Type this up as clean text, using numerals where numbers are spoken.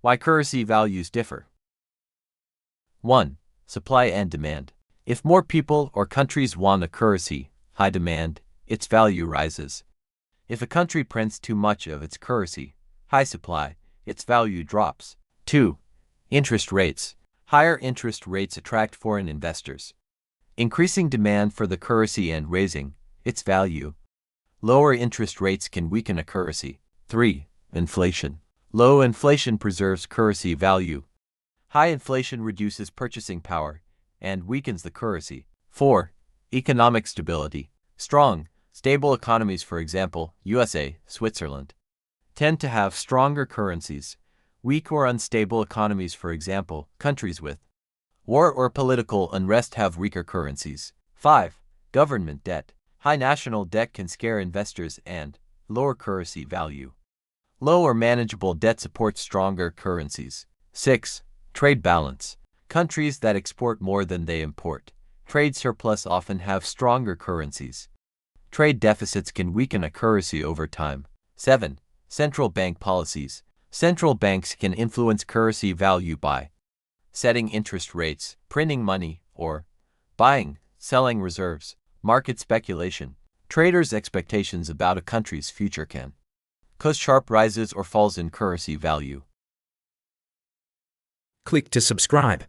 Why currency values differ. 1. Supply and demand. If more people or countries want a currency, high demand, its value rises. If a country prints too much of its currency, high supply, its value drops. 2. Interest rates. Higher interest rates attract foreign investors, increasing demand for the currency and raising its value. Lower interest rates can weaken a currency. 3. Inflation. Low inflation preserves currency value. High inflation reduces purchasing power and weakens the currency. 4. Economic stability. Strong, stable economies, for example, USA, Switzerland, tend to have stronger currencies. Weak or unstable economies, for example, countries with war or political unrest, have weaker currencies. 5. Government debt. High national debt can scare investors and lower currency value. Low or manageable debt supports stronger currencies. 6. Trade balance. Countries that export more than they import, trade surplus, often have stronger currencies. Trade deficits can weaken a currency over time. 7. Central bank policies. Central banks can influence currency value by setting interest rates, printing money, or buying, selling reserves. Market speculation. Traders' expectations about a country's future can cause sharp rises or falls in currency value. Click to subscribe.